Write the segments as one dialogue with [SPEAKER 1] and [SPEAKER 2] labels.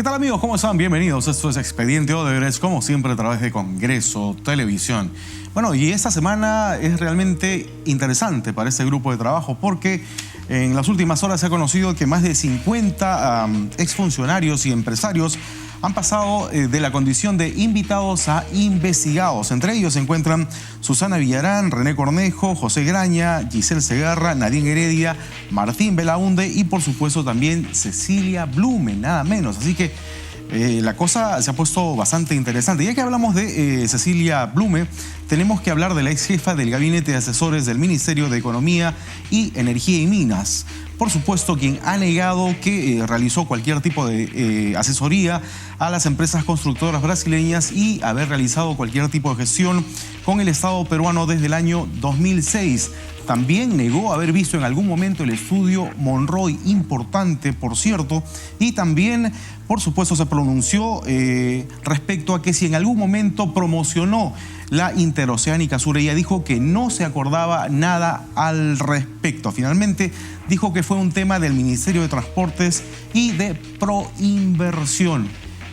[SPEAKER 1] tal amigos? ¿Cómo están? Bienvenidos. Esto es Expediente Odebrecht, como siempre a través de Congreso Televisión. Bueno, y esta semana es realmente interesante para este grupo de trabajo porque en las últimas horas se ha conocido que más de 50 exfuncionarios y empresarios han pasado de la condición de invitados a investigados. Entre ellos se encuentran Susana Villarán, René Cornejo, José Graña, Giselle Segarra, Nadine Heredia, Martín Belaunde y por supuesto también Cecilia Blume, nada menos. Así que la cosa se ha puesto bastante interesante. Ya que hablamos de Cecilia Blume, tenemos que hablar de la ex jefa del Gabinete de Asesores del Ministerio de Economía y Energía y Minas. Por supuesto, quien ha negado que realizó cualquier tipo de asesoría a las empresas constructoras brasileñas y haber realizado cualquier tipo de gestión con el Estado peruano desde el año 2006. También negó haber visto en algún momento el estudio Monroy, importante, por cierto, y también, por supuesto, se pronunció respecto a que si en algún momento promocionó la Interoceánica Sur. Ella dijo que no se acordaba nada al respecto. Finalmente dijo que fue un tema del Ministerio de Transportes y de Proinversión.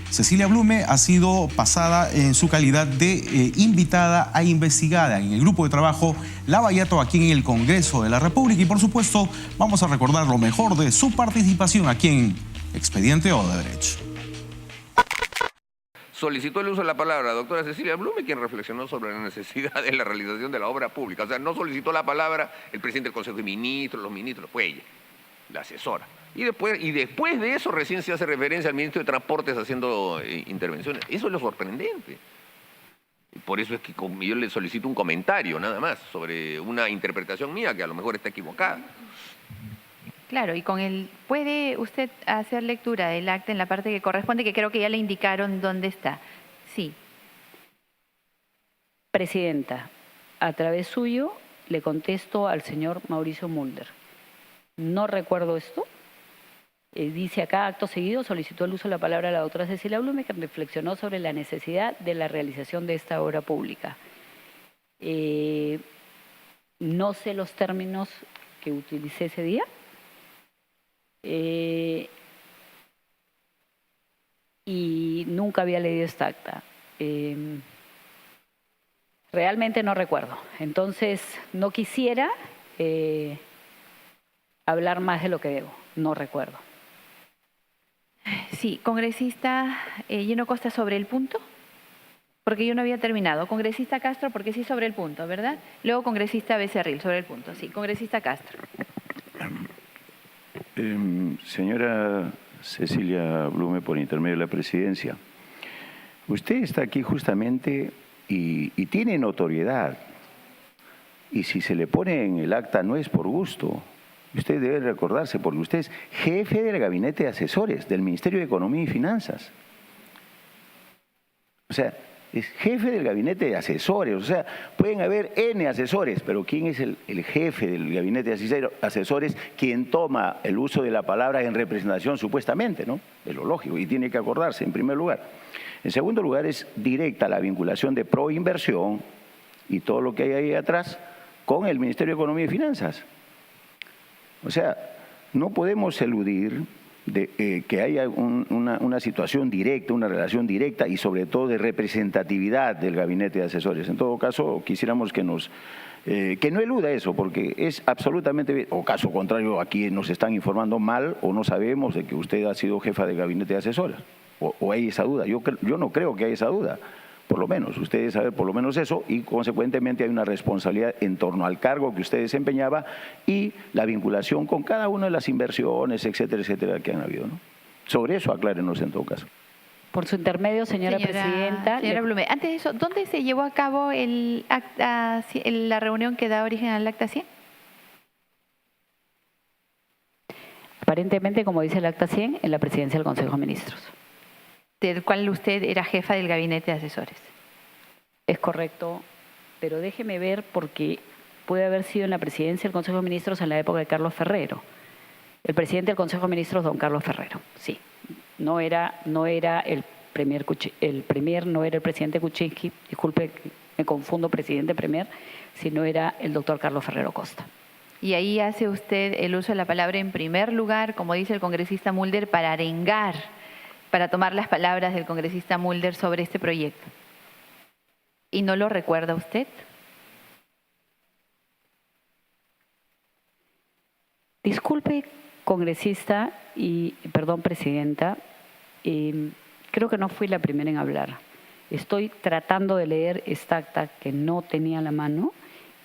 [SPEAKER 1] Cecilia Blume ha sido pasada en su calidad de invitada a investigada en el grupo de trabajo Lavallato aquí en el Congreso de la República y por supuesto vamos a recordar lo mejor de su participación aquí en Expediente Odebrecht.
[SPEAKER 2] Solicitó el uso de la palabra la doctora Cecilia Blume, quien reflexionó sobre la necesidad de la realización de la obra pública. O sea, no solicitó la palabra el presidente del Consejo de Ministros, los ministros, fue ella, la asesora. Y después de eso recién se hace referencia al ministro de Transportes haciendo intervenciones. Eso es lo sorprendente. Y por eso es que yo le solicito un comentario nada más sobre una interpretación mía que a lo mejor está equivocada.
[SPEAKER 3] Claro, y con el ¿puede usted hacer lectura del acta en la parte que corresponde, que creo que ya le indicaron dónde está? Sí.
[SPEAKER 4] Presidenta, a través suyo le contesto al señor Mauricio Mulder. No recuerdo esto. Dice acá, acto seguido, solicitó el uso de la palabra a la doctora Cecilia Blume, que reflexionó sobre la necesidad de la realización de esta obra pública. No sé los términos que utilicé ese día. Y nunca había leído esta acta. Realmente no recuerdo. Entonces, no quisiera hablar más de lo que debo. No recuerdo.
[SPEAKER 3] Sí, congresista Lleno Costa, sobre el punto, porque yo no había terminado. Congresista Castro, porque sí sobre el punto, ¿verdad? Luego congresista Becerril, sobre el punto. Sí, congresista Castro.
[SPEAKER 5] Señora Cecilia Blume, por intermedio de la presidencia, usted está aquí justamente y tiene notoriedad. Y si se le pone en el acta no es por gusto. Usted debe recordarse, porque usted es jefe del Gabinete de Asesores del Ministerio de Economía y Finanzas. O sea, es jefe del Gabinete de Asesores. O sea, pueden haber N asesores, pero ¿quién es el jefe del Gabinete de Asesores quien toma el uso de la palabra en representación supuestamente, ¿no? Es lo lógico y tiene que acordarse en primer lugar. En segundo lugar, es directa la vinculación de Proinversión y todo lo que hay ahí atrás con el Ministerio de Economía y Finanzas. O sea, no podemos eludir que haya una situación directa, una relación directa y sobre todo de representatividad del Gabinete de Asesores. En todo caso, quisiéramos que no eluda eso, porque es absolutamente, o caso contrario, aquí nos están informando mal o no sabemos de que usted ha sido jefa de Gabinete de Asesores. O hay esa duda. Yo no creo que haya esa duda. Por lo menos, usted debe saber por lo menos eso y consecuentemente hay una responsabilidad en torno al cargo que usted desempeñaba y la vinculación con cada una de las inversiones, etcétera, etcétera, que han habido, ¿no? Sobre eso aclárenos en todo caso.
[SPEAKER 4] Por su intermedio, señora presidenta.
[SPEAKER 3] Señora Blume, antes de eso, ¿dónde se llevó a cabo la reunión que da origen al acta 100?
[SPEAKER 4] Aparentemente, como dice el acta 100, en la presidencia del Consejo de Ministros.
[SPEAKER 3] Del cual usted era jefa del Gabinete de Asesores.
[SPEAKER 4] Es correcto, pero déjeme ver porque puede haber sido en la presidencia del Consejo de Ministros en la época de Carlos Ferrero. El presidente del Consejo de Ministros, don Carlos Ferrero, sí. No era el premier no era el presidente Kuczynski, disculpe, me confundo, presidente premier, sino era el doctor Carlos Ferrero Costa.
[SPEAKER 3] Y ahí hace usted el uso de la palabra en primer lugar, como dice el congresista Mulder, para arengar para tomar las palabras del congresista Mulder sobre este proyecto. ¿Y no lo recuerda usted?
[SPEAKER 4] Disculpe, congresista perdón, presidenta, creo que no fui la primera en hablar. Estoy tratando de leer esta acta que no tenía a la mano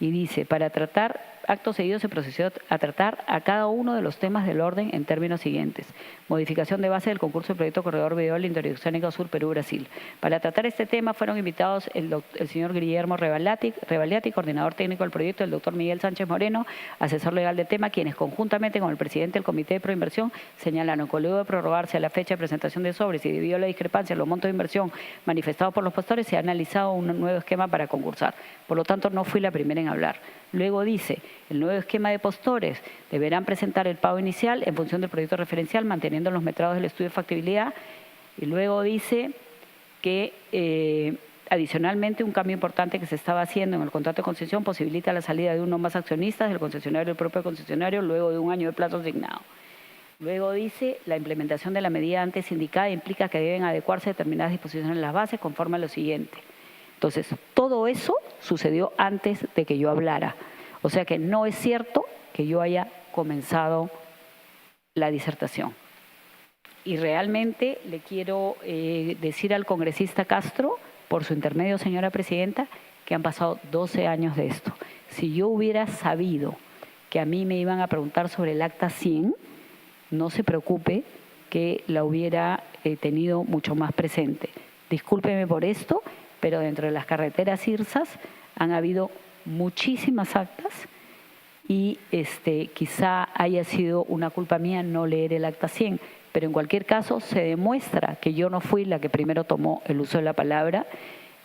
[SPEAKER 4] y dice, para tratar, acto seguido se procedió a tratar a cada uno de los temas del orden en términos siguientes. Modificación de base del concurso del proyecto Corredor Vial Interoceánico Sur Perú-Brasil. Para tratar este tema fueron invitados el señor Guillermo Revalati, coordinador técnico del proyecto, el doctor Miguel Sánchez Moreno, asesor legal de tema, quienes conjuntamente con el presidente del Comité de Proinversión señalaron que luego de prorrogarse a la fecha de presentación de sobres y debido a la discrepancia en los montos de inversión manifestados por los postores, se ha analizado un nuevo esquema para concursar. Por lo tanto, no fui la primera en hablar. Luego dice, el nuevo esquema de postores deberán presentar el pago inicial en función del proyecto referencial, manteniendo los metrados del estudio de factibilidad. Y luego dice que adicionalmente un cambio importante que se estaba haciendo en el contrato de concesión posibilita la salida de uno o más accionistas del concesionario del propio concesionario luego de un año de plazo asignado. Luego dice, la implementación de la medida antes indicada implica que deben adecuarse determinadas disposiciones en las bases conforme a lo siguiente. Entonces, todo eso sucedió antes de que yo hablara. O sea que no es cierto que yo haya comenzado la disertación. Y realmente le quiero decir al congresista Castro, por su intermedio, señora presidenta, que han pasado 12 años de esto. Si yo hubiera sabido que a mí me iban a preguntar sobre el acta 100, no se preocupe que la hubiera tenido mucho más presente. Discúlpeme por esto, pero dentro de las carreteras IRSAS han habido muchísimas actas y quizá haya sido una culpa mía no leer el acta 100, pero en cualquier caso se demuestra que yo no fui la que primero tomó el uso de la palabra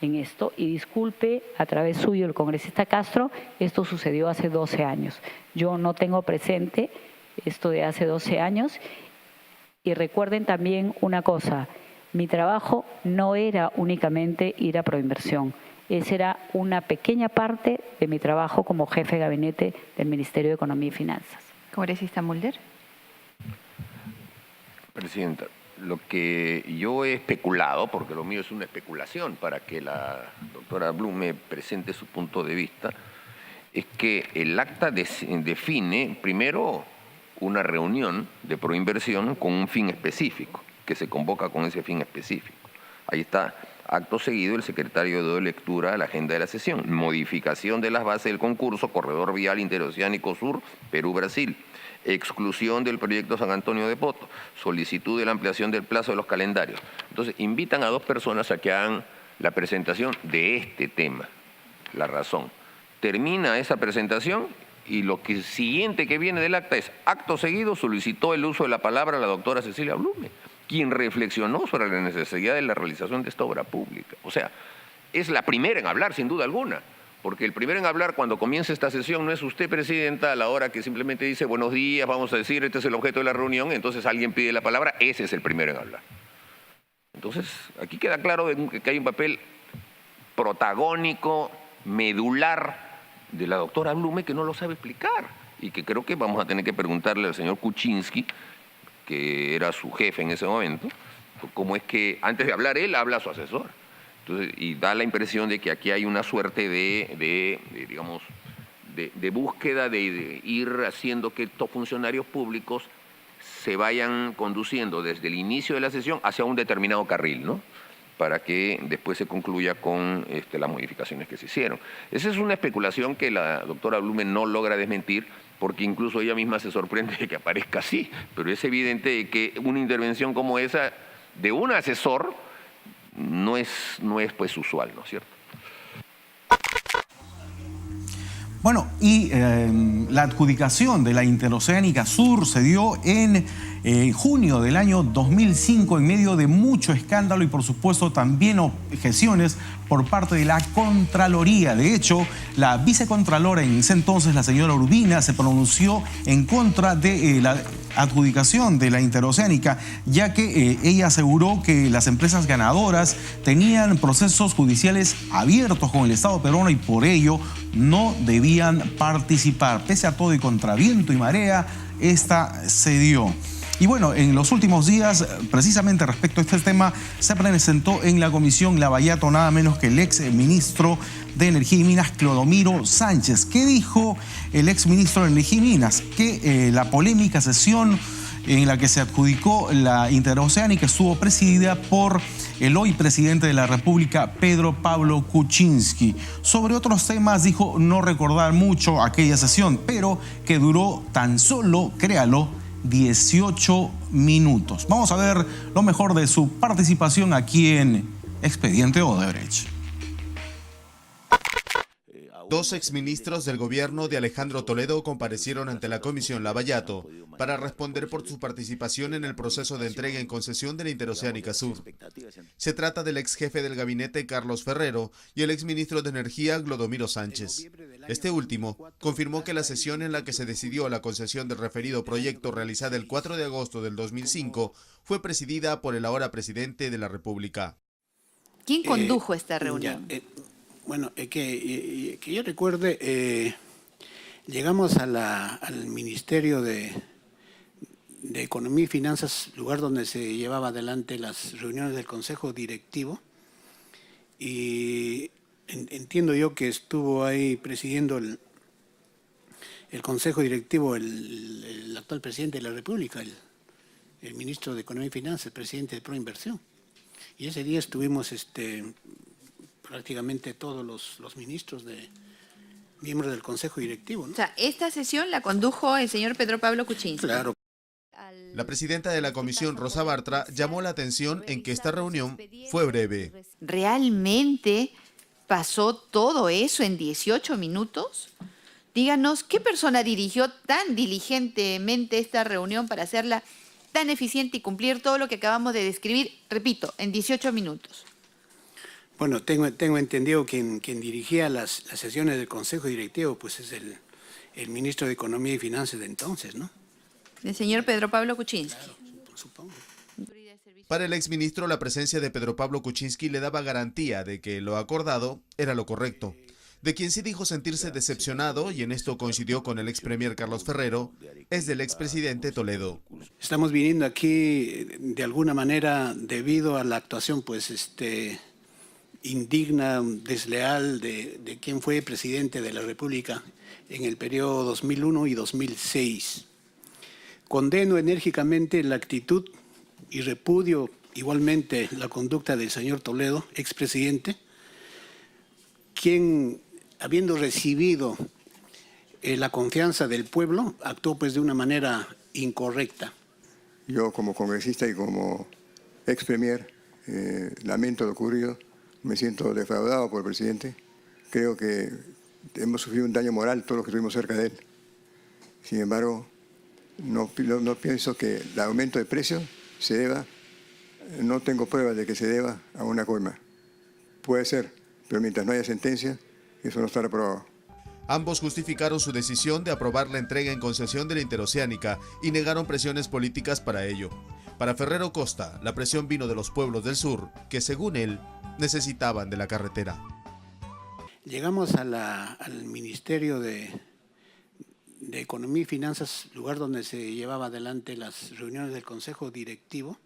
[SPEAKER 4] en esto y disculpe a través suyo el congresista Castro, esto sucedió hace 12 años. Yo no tengo presente esto de hace 12 años y recuerden también una cosa, mi trabajo no era únicamente ir a Proinversión, esa era una pequeña parte de mi trabajo como jefe de gabinete del Ministerio de Economía y Finanzas.
[SPEAKER 3] Congresista Mulder.
[SPEAKER 2] Presidenta, lo que yo he especulado, porque lo mío es una especulación para que la doctora Blum me presente su punto de vista, es que el acta define primero una reunión de Proinversión con un fin específico, que se convoca con ese fin específico. Ahí está, acto seguido, el secretario dio lectura a la agenda de la sesión. Modificación de las bases del concurso, Corredor Vial Interoceánico Sur, Perú-Brasil. Exclusión del proyecto San Antonio de Poto. Solicitud de la ampliación del plazo de los calendarios. Entonces, invitan a dos personas a que hagan la presentación de este tema, la razón. Termina esa presentación y lo siguiente que viene del acta es, acto seguido, solicitó el uso de la palabra a la doctora Cecilia Blume, quien reflexionó sobre la necesidad de la realización de esta obra pública. O sea, es la primera en hablar, sin duda alguna, porque el primero en hablar cuando comienza esta sesión no es usted, presidenta, a la hora que simplemente dice buenos días, vamos a decir, este es el objeto de la reunión, entonces alguien pide la palabra, ese es el primero en hablar. Entonces, aquí queda claro que hay un papel protagónico, medular, de la doctora Blume que no lo sabe explicar y que creo que vamos a tener que preguntarle al señor Kuczynski, que era su jefe en ese momento, cómo es que antes de hablar él habla a su asesor. Entonces, y da la impresión de que aquí hay una suerte de búsqueda de ir haciendo que estos funcionarios públicos se vayan conduciendo desde el inicio de la sesión hacia un determinado carril, ¿no? Para que después se concluya con las modificaciones que se hicieron. Esa es una especulación que la doctora Blume no logra desmentir, porque incluso ella misma se sorprende de que aparezca así, pero es evidente que una intervención como esa de un asesor no es pues usual, ¿no es cierto?
[SPEAKER 1] Bueno, y la adjudicación de la Interoceánica Sur se dio en junio del año 2005 en medio de mucho escándalo y por supuesto también objeciones por parte de la Contraloría. De hecho, la vicecontralora en ese entonces, la señora Urbina, se pronunció en contra de la adjudicación de la Interoceánica, ya que ella aseguró que las empresas ganadoras tenían procesos judiciales abiertos con el Estado peruano y por ello no debían participar. Pese a todo y contra viento y marea, esta se dio. Y bueno, en los últimos días, precisamente respecto a este tema, se presentó en la comisión Lavallato nada menos que el ex ministro de Energía y Minas, Clodomiro Sánchez. ¿Qué dijo el ex ministro de Energía y Minas? Que la polémica sesión en la que se adjudicó la interoceánica estuvo presidida por el hoy presidente de la República, Pedro Pablo Kuczynski. Sobre otros temas dijo no recordar mucho aquella sesión, pero que duró tan solo, créalo, 18 minutos. Vamos a ver lo mejor de su participación aquí en Expediente Odebrecht.
[SPEAKER 6] Dos exministros del gobierno de Alejandro Toledo comparecieron ante la comisión Lavallato para responder por su participación en el proceso de entrega en concesión de la Interoceánica Sur. Se trata del ex jefe del gabinete Carlos Ferrero y el exministro de Energía Clodomiro Sánchez. Este último confirmó que la sesión en la que se decidió la concesión del referido proyecto realizada el 4 de agosto del 2005 fue presidida por el ahora presidente de la República.
[SPEAKER 3] ¿Quién condujo esta reunión?
[SPEAKER 7] Bueno, que yo recuerde, llegamos al Ministerio de Economía y Finanzas, lugar donde se llevaba adelante las reuniones del Consejo Directivo, y entiendo yo que estuvo ahí presidiendo el Consejo Directivo el actual presidente de la República, el ministro de Economía y Finanzas, el presidente de Proinversión. Y ese día estuvimos prácticamente todos los ministros miembros del Consejo Directivo, ¿no?
[SPEAKER 3] O sea, esta sesión la condujo el señor Pedro Pablo Kuczynski.
[SPEAKER 7] Claro.
[SPEAKER 6] La presidenta de la comisión, Rosa Bartra, llamó la atención en que esta reunión fue breve.
[SPEAKER 3] ¿Realmente pasó todo eso en 18 minutos? Díganos, ¿qué persona dirigió tan diligentemente esta reunión para hacerla tan eficiente y cumplir todo lo que acabamos de describir, repito, en 18 minutos?
[SPEAKER 7] Bueno, tengo entendido quien dirigía las sesiones del Consejo Directivo, pues es el ministro de Economía y Finanzas de entonces, ¿no?
[SPEAKER 3] El señor Pedro Pablo Kuczynski.
[SPEAKER 7] Claro, supongo.
[SPEAKER 6] Para el exministro, la presencia de Pedro Pablo Kuczynski le daba garantía de que lo acordado era lo correcto. De quien sí dijo sentirse decepcionado, y en esto coincidió con el expremier Carlos Ferrero, es del expresidente Toledo.
[SPEAKER 7] Estamos viniendo aquí de alguna manera debido a la actuación, pues, indigna, desleal de quien fue presidente de la República en el periodo 2001 y 2006. Condeno enérgicamente la actitud y repudio igualmente la conducta del señor Toledo, expresidente, quien, habiendo recibido la confianza del pueblo, actuó pues de una manera incorrecta.
[SPEAKER 8] Yo como congresista y como ex premier lamento lo ocurrido. Me siento defraudado por el presidente. Creo que hemos sufrido un daño moral todos los que estuvimos cerca de él. Sin embargo, no pienso que el aumento de precios se deba, no tengo pruebas de que se deba a una coima. Puede ser, pero mientras no haya sentencia, eso no estará aprobado.
[SPEAKER 6] Ambos justificaron su decisión de aprobar la entrega en concesión de la Interoceánica y negaron presiones políticas para ello. Para Ferrero Costa, la presión vino de los pueblos del sur, que según él, necesitaban de la carretera.
[SPEAKER 7] Llegamos al Ministerio de Economía y Finanzas, lugar donde se llevaba adelante las reuniones del Consejo Directivo,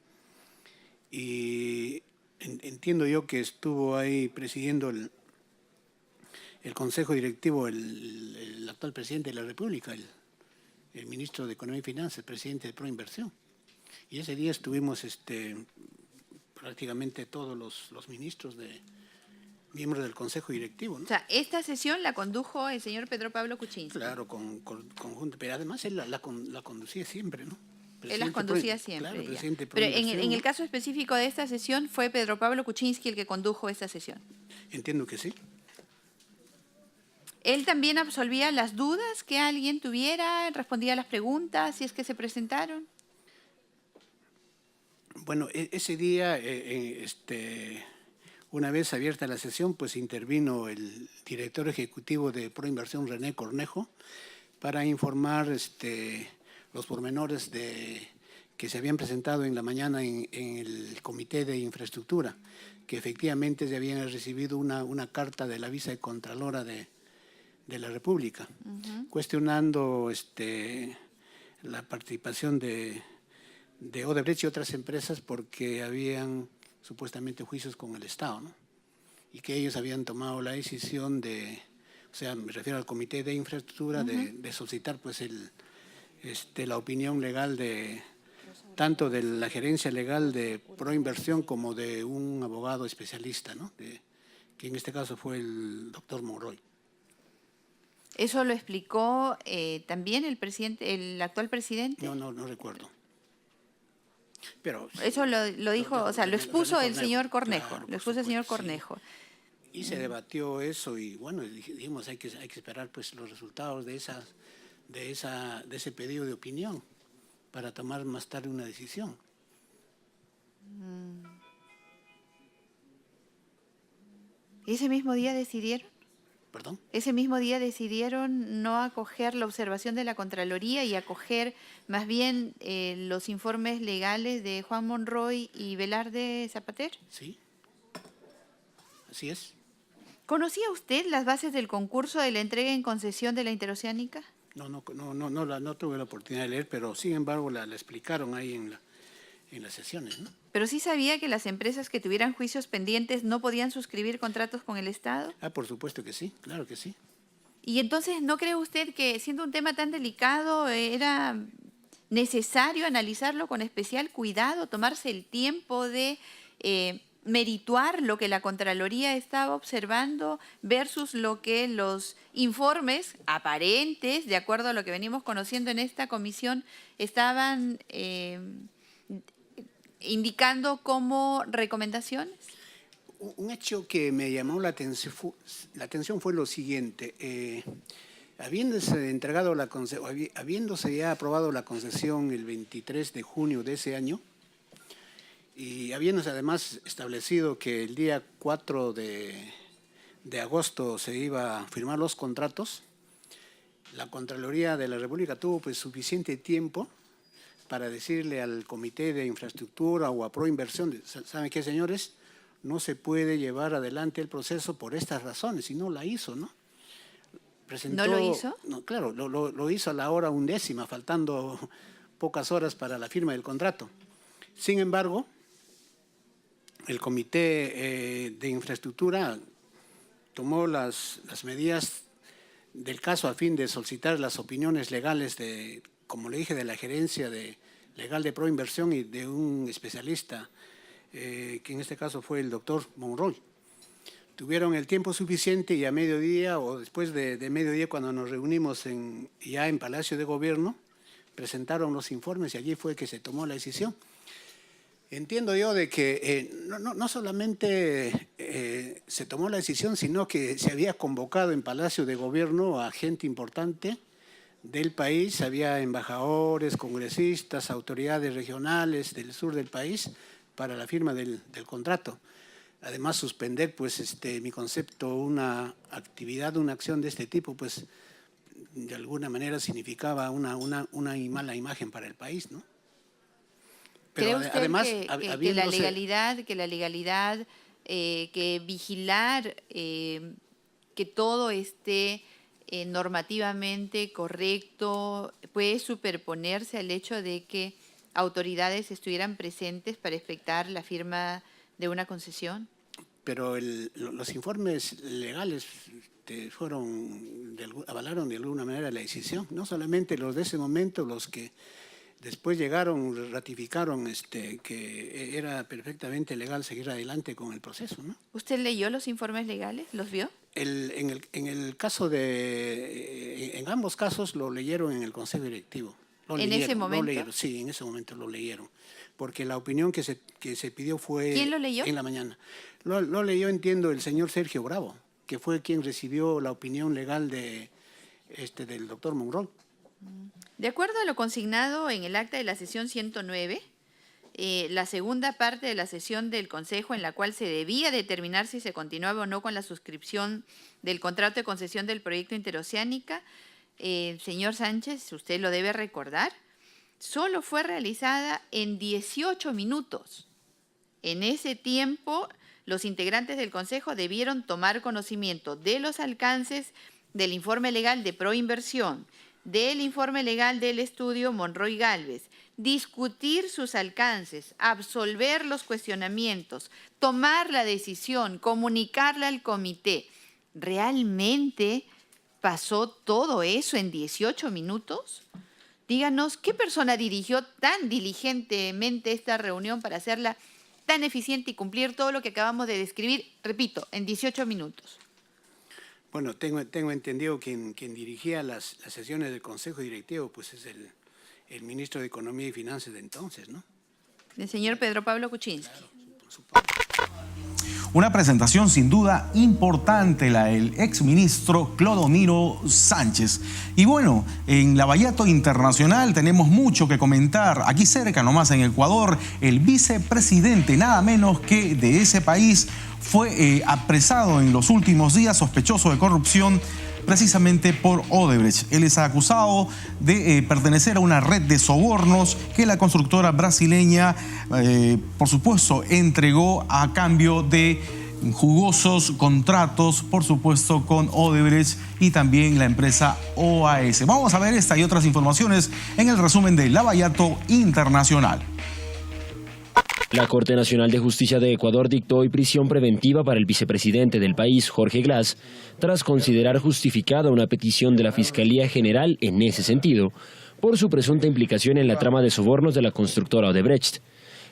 [SPEAKER 7] y entiendo yo que estuvo ahí presidiendo el Consejo Directivo el actual presidente de la República, el ministro de Economía y Finanzas, el presidente de Proinversión. Y ese día estuvimos prácticamente todos los ministros miembros del Consejo Directivo, ¿no?
[SPEAKER 3] O sea, esta sesión la condujo el señor Pedro Pablo Kuczynski.
[SPEAKER 7] Claro, conjunto, pero además él la conducía siempre, ¿no?
[SPEAKER 3] Él las conducía siempre.
[SPEAKER 7] Claro, presidente
[SPEAKER 3] pero en el caso específico de esta sesión, ¿fue Pedro Pablo Kuczynski el que condujo esta sesión?
[SPEAKER 7] Entiendo que sí.
[SPEAKER 3] ¿Él también absolvía las dudas que alguien tuviera? ¿Respondía a las preguntas si es que se presentaron?
[SPEAKER 7] Bueno, ese día, una vez abierta la sesión, pues intervino el director ejecutivo de Proinversión, René Cornejo, para informar los pormenores que se habían presentado en la mañana en el Comité de Infraestructura, que efectivamente se habían recibido una carta de la vicecontralora de la República, cuestionando la participación de de Odebrecht y otras empresas porque habían supuestamente juicios con el Estado, ¿no? Y que ellos habían tomado la decisión de, o sea, me refiero al Comité de Infraestructura, de solicitar pues la opinión legal de tanto de la gerencia legal de Proinversión como de un abogado especialista, ¿no? Que en este caso fue el doctor Monroy.
[SPEAKER 3] ¿Eso lo explicó también el actual presidente?
[SPEAKER 7] No recuerdo. Pero
[SPEAKER 3] eso lo dijo, o sea, lo expuso el señor Cornejo,
[SPEAKER 7] claro,
[SPEAKER 3] lo expuso el señor Cornejo.
[SPEAKER 7] Sí. Y se debatió eso y bueno, dijimos hay que esperar pues los resultados de ese pedido de opinión para tomar más tarde una decisión.
[SPEAKER 3] ¿Y ese mismo día decidieron?
[SPEAKER 7] ¿Perdón?
[SPEAKER 3] Ese mismo día decidieron no acoger la observación de la Contraloría y acoger más bien los informes legales de Juan Monroy y Velarde Zapater.
[SPEAKER 7] Sí, así es.
[SPEAKER 3] ¿Conocía usted las bases del concurso de la entrega en concesión de la Interoceánica?
[SPEAKER 7] No tuve la oportunidad de leer, pero sin embargo la explicaron ahí en las sesiones, ¿no?
[SPEAKER 3] ¿Pero sí sabía que las empresas que tuvieran juicios pendientes no podían suscribir contratos con el Estado?
[SPEAKER 7] Por supuesto que sí, claro que sí.
[SPEAKER 3] Y entonces, ¿no cree usted que siendo un tema tan delicado era necesario analizarlo con especial cuidado, tomarse el tiempo de merituar lo que la Contraloría estaba observando versus lo que los informes aparentes, de acuerdo a lo que venimos conociendo en esta comisión, estaban indicando como recomendaciones?
[SPEAKER 7] Un hecho que me llamó la atención fue lo siguiente. Habiéndose ya aprobado la concesión el 23 de junio de ese año, y habiéndose además establecido que el día 4 de agosto se iba a firmar los contratos, la Contraloría de la República tuvo pues suficiente tiempo para decirle al Comité de Infraestructura o a Proinversión, ¿saben qué, señores? No se puede llevar adelante el proceso por estas razones, y no la hizo, ¿no?
[SPEAKER 3] ¿No lo hizo?
[SPEAKER 7] No, claro, lo hizo a la hora 1:10, faltando pocas horas para la firma del contrato. Sin embargo, el Comité de Infraestructura tomó las medidas del caso a fin de solicitar las opiniones legales de, como le dije, de la gerencia legal de Proinversión y de un especialista, que en este caso fue el doctor Monroy. Tuvieron el tiempo suficiente y a mediodía o después de mediodía, cuando nos reunimos ya en Palacio de Gobierno, presentaron los informes y allí fue que se tomó la decisión. Entiendo yo de que no solamente se tomó la decisión, sino que se había convocado en Palacio de Gobierno a gente importante del país, había embajadores, congresistas, autoridades regionales del sur del país para la firma del contrato. Además, suspender, pues, mi concepto, una actividad, una acción de este tipo, pues, de alguna manera significaba una mala imagen para el país, ¿no?
[SPEAKER 3] ¿Cree usted además, que la legalidad, que vigilar que todo esté normativamente correcto puede superponerse al hecho de que autoridades estuvieran presentes para expectar la firma de una concesión?
[SPEAKER 7] Pero los informes legales avalaron de alguna manera la decisión, no solamente los de ese momento, los que después llegaron, ratificaron que era perfectamente legal seguir adelante con el proceso, ¿no?
[SPEAKER 3] ¿Usted leyó los informes legales? ¿Los vio?
[SPEAKER 7] En ambos casos lo leyeron en el Consejo Directivo.
[SPEAKER 3] ¿En ese momento?
[SPEAKER 7] Sí, en ese momento lo leyeron. Porque la opinión que se pidió fue...
[SPEAKER 3] ¿Quién lo leyó?
[SPEAKER 7] En la mañana. Lo leyó, entiendo, el señor Sergio Bravo, que fue quien recibió la opinión legal del doctor Monroy.
[SPEAKER 3] De acuerdo a lo consignado en el acta de la sesión 109, la segunda parte de la sesión del Consejo, en la cual se debía determinar si se continuaba o no con la suscripción del contrato de concesión del proyecto Interoceánica, señor Sánchez, usted lo debe recordar, solo fue realizada en 18 minutos. En ese tiempo, los integrantes del Consejo debieron tomar conocimiento de los alcances del informe legal de Proinversión, del informe legal del estudio Monroy Gálvez, discutir sus alcances, absolver los cuestionamientos, tomar la decisión, comunicarla al comité. ¿Realmente pasó todo eso en 18 minutos? Díganos, ¿qué persona dirigió tan diligentemente esta reunión para hacerla tan eficiente y cumplir todo lo que acabamos de describir, repito, en 18 minutos?
[SPEAKER 7] Bueno, tengo entendido quien dirigía las sesiones del Consejo Directivo, pues es el ministro de Economía y Finanzas de entonces, ¿no?
[SPEAKER 3] El señor Pedro Pablo Kuczynski.
[SPEAKER 1] Una presentación sin duda importante, la del exministro Clodomiro Sánchez. Y bueno, en Lavallato Internacional tenemos mucho que comentar. Aquí cerca, nomás en Ecuador, el vicepresidente, nada menos que de ese país, fue apresado en los últimos días sospechoso de corrupción precisamente por Odebrecht. Él es acusado de pertenecer a una red de sobornos que la constructora brasileña, por supuesto, entregó a cambio de jugosos contratos, por supuesto, con Odebrecht y también la empresa OAS. Vamos a ver esta y otras informaciones en el resumen de Lavallato Internacional.
[SPEAKER 9] La Corte Nacional de Justicia de Ecuador dictó hoy prisión preventiva para el vicepresidente del país, Jorge Glass, tras considerar justificada una petición de la Fiscalía General en ese sentido, por su presunta implicación en la trama de sobornos de la constructora Odebrecht.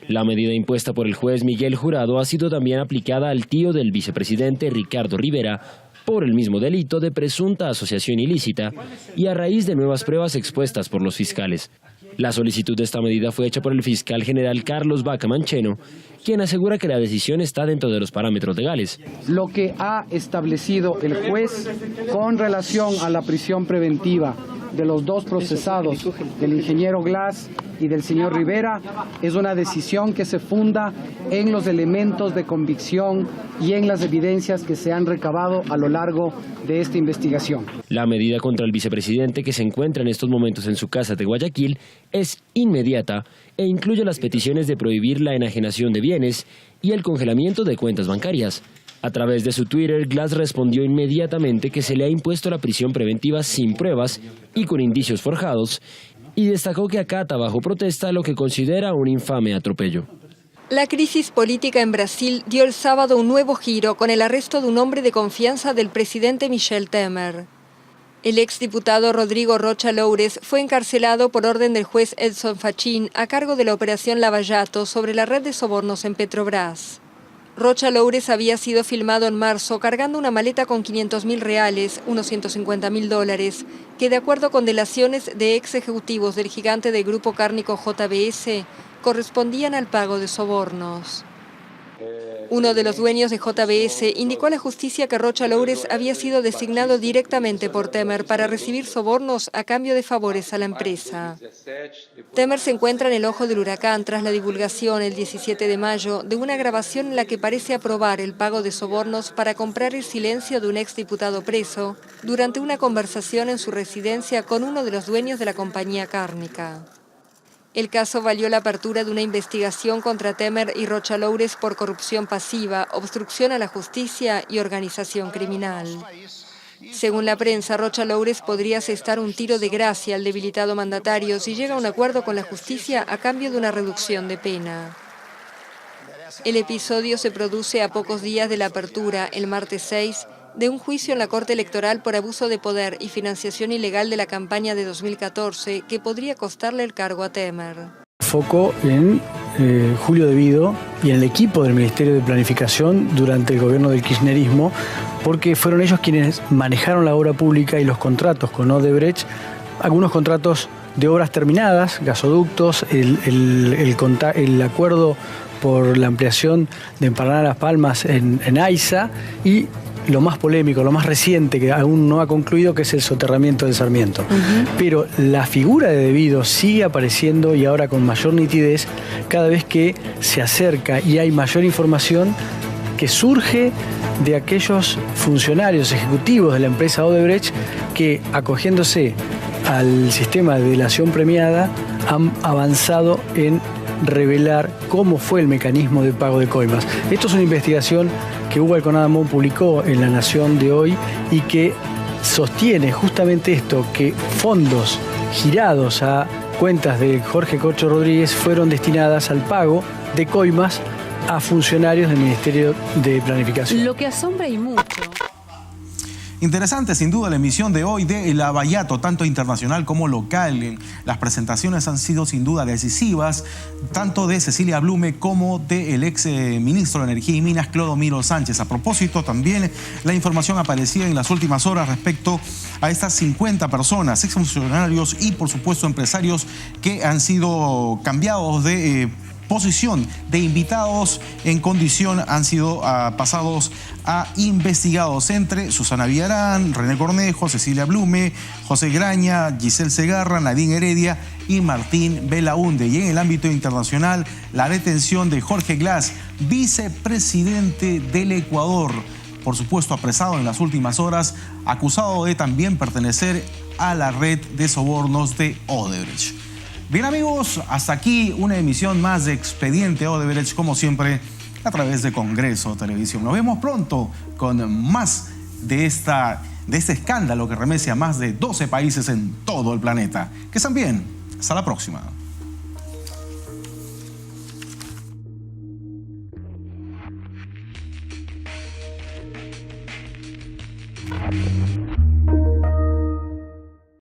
[SPEAKER 9] La medida impuesta por el juez Miguel Jurado ha sido también aplicada al tío del vicepresidente, Ricardo Rivera, por el mismo delito de presunta asociación ilícita y a raíz de nuevas pruebas expuestas por los fiscales. La solicitud de esta medida fue hecha por el fiscal general Carlos Vaca Mancheno, quien asegura que la decisión está dentro de los parámetros legales.
[SPEAKER 10] Lo que ha establecido el juez con relación a la prisión preventiva de los dos procesados, del ingeniero Glass y del señor Rivera, es una decisión que se funda en los elementos de convicción y en las evidencias que se han recabado a lo largo de esta investigación.
[SPEAKER 9] La medida contra el vicepresidente, que se encuentra en estos momentos en su casa de Guayaquil, es inmediata e incluye las peticiones de prohibir la enajenación de bienes y el congelamiento de cuentas bancarias. A través de su Twitter, Glass respondió inmediatamente que se le ha impuesto la prisión preventiva sin pruebas y con indicios forjados, y destacó que acata bajo protesta lo que considera un infame atropello.
[SPEAKER 11] La crisis política en Brasil dio el sábado un nuevo giro con el arresto de un hombre de confianza del presidente Michel Temer. El exdiputado Rodrigo Rocha Loures fue encarcelado por orden del juez Edson Fachin a cargo de la operación Lavallato sobre la red de sobornos en Petrobras. Rocha Loures había sido filmado en marzo cargando una maleta con 500.000 reales, unos $150.000, que de acuerdo con delaciones de ex ejecutivos del gigante del grupo cárnico JBS, correspondían al pago de sobornos. Uno de los dueños de JBS indicó a la justicia que Rocha Loures había sido designado directamente por Temer para recibir sobornos a cambio de favores a la empresa. Temer se encuentra en el ojo del huracán tras la divulgación el 17 de mayo de una grabación en la que parece aprobar el pago de sobornos para comprar el silencio de un exdiputado preso durante una conversación en su residencia con uno de los dueños de la compañía cárnica. El caso valió la apertura de una investigación contra Temer y Rocha Loures por corrupción pasiva, obstrucción a la justicia y organización criminal. Según la prensa, Rocha Loures podría asestar un tiro de gracia al debilitado mandatario si llega a un acuerdo con la justicia a cambio de una reducción de pena. El episodio se produce a pocos días de la apertura, el martes 6, de un juicio en la Corte Electoral por abuso de poder y financiación ilegal de la campaña de 2014 que podría costarle el cargo a Temer.
[SPEAKER 12] Foco en Julio De Vido y en el equipo del Ministerio de Planificación durante el gobierno del kirchnerismo, porque fueron ellos quienes manejaron la obra pública y los contratos con Odebrecht, algunos contratos de obras terminadas, gasoductos, el acuerdo por la ampliación de Empalana Las Palmas en AISA y lo más polémico, lo más reciente que aún no ha concluido, que es el soterramiento del Sarmiento. Pero la figura de De Vido sigue apareciendo y ahora con mayor nitidez cada vez que se acerca y hay mayor información que surge de aquellos funcionarios ejecutivos de la empresa Odebrecht que, acogiéndose al sistema de delación premiada, han avanzado en revelar cómo fue el mecanismo de pago de coimas. Esto es una investigación que Hugo Alconada-Mon publicó en La Nación de hoy y que sostiene justamente esto, que fondos girados a cuentas de Jorge Corcho Rodríguez fueron destinadas al pago de coimas a funcionarios del Ministerio de Planificación.
[SPEAKER 13] Lo que asombra y mucho.
[SPEAKER 1] Interesante sin duda la emisión de hoy de Lavallato, tanto internacional como local. Las presentaciones han sido sin duda decisivas, tanto de Cecilia Blume como del ex ministro de Energía y Minas, Clodomiro Sánchez. A propósito, también la información aparecía en las últimas horas respecto a estas 50 personas, exfuncionarios y por supuesto empresarios que han sido cambiados de posición de invitados en condición, han sido pasados a investigados, entre Susana Villarán, René Cornejo, Cecilia Blume, José Graña, Giselle Segarra, Nadine Heredia y Martín Belaunde. Y en el ámbito internacional, la detención de Jorge Glass, vicepresidente del Ecuador, por supuesto apresado en las últimas horas, acusado de también pertenecer a la red de sobornos de Odebrecht. Bien amigos, hasta aquí una emisión más de Expediente Odebrecht, como siempre, a través de Congreso Televisión. Nos vemos pronto con más de este escándalo que remece a más de 12 países en todo el planeta. Que estén bien. Hasta la próxima.